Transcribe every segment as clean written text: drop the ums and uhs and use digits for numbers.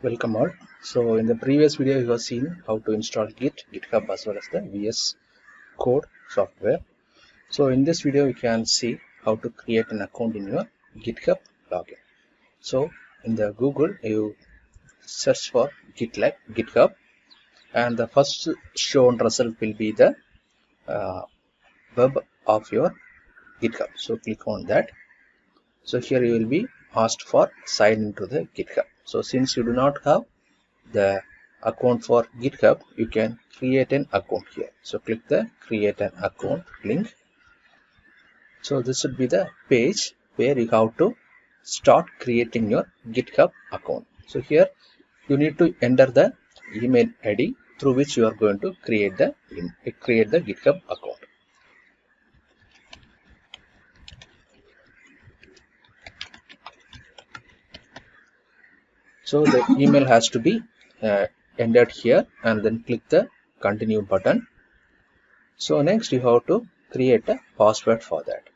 Welcome all. So in the previous video you have seen how to install GitHub as well as the VS Code software. So in this video we can see how to create an account in your GitHub login. So in the Google you search for GitHub and the first shown result will be the web of your GitHub. So click on that. So here you will be asked for sign into the GitHub. So since you do not have the account for GitHub, you can create an account here. So click the create an account link. So this would be the page where you have to start creating your GitHub account. So here you need to enter the email ID through which you are going to create the GitHub account. So the email has to be entered here and then click the continue button. So next you have to create a password for that.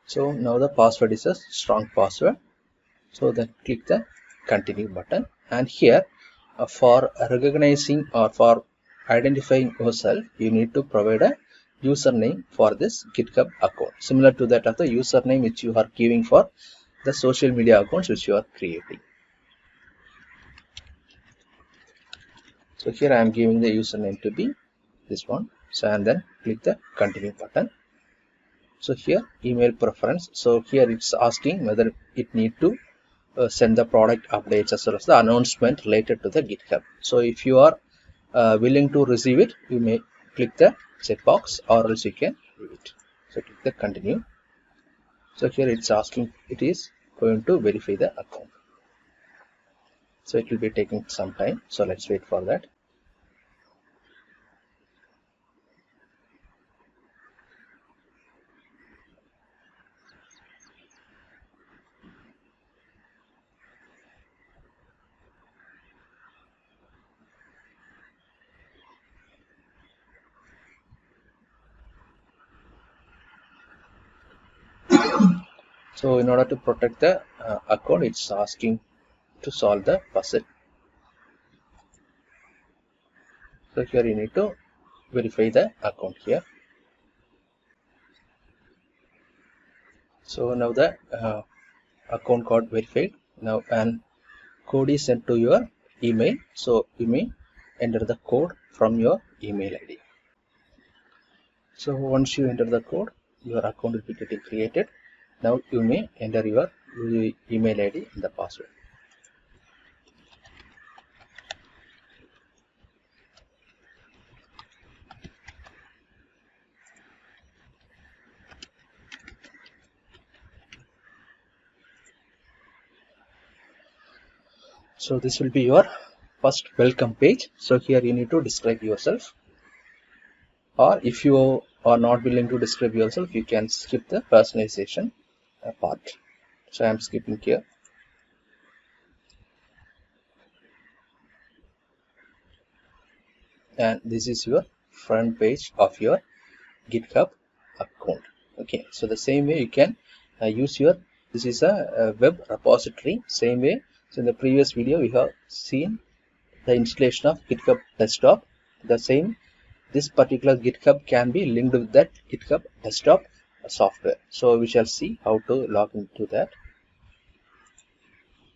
So now the password is a strong password. So then click the continue button, and here for recognizing or for identifying yourself you need to provide a username for this GitHub account, similar to that of the username which you are giving for the social media accounts which you are creating. So here I am giving the username to be this one. So and then click the continue button. So here email preference. So here it's asking whether it need to send the product updates as well as the announcement related to the GitHub. So if you are willing to receive it, you may click the checkbox, or else you can leave it. So click the continue. So here it's asking, it is going to verify the account. So it will be taking some time. So let's wait for that. So in order to protect the account, it's asking to solve the puzzle. So here you need to verify the account here. So now the account got verified. Now an code is sent to your email. So you may enter the code from your email ID. So once you enter the code, your account will be getting created. Now you may enter your email ID and the password. So this will be your first welcome page. So here you need to describe yourself, or if you are not willing to describe yourself, you can skip the personalization part. So I am skipping here. And this is your front page of your GitHub account. Okay, so the same way you can use your, this is a web repository, same way. So in the previous video we have seen the installation of GitHub desktop. The same, this particular GitHub can be linked with that GitHub desktop software. So we shall see how to log into that.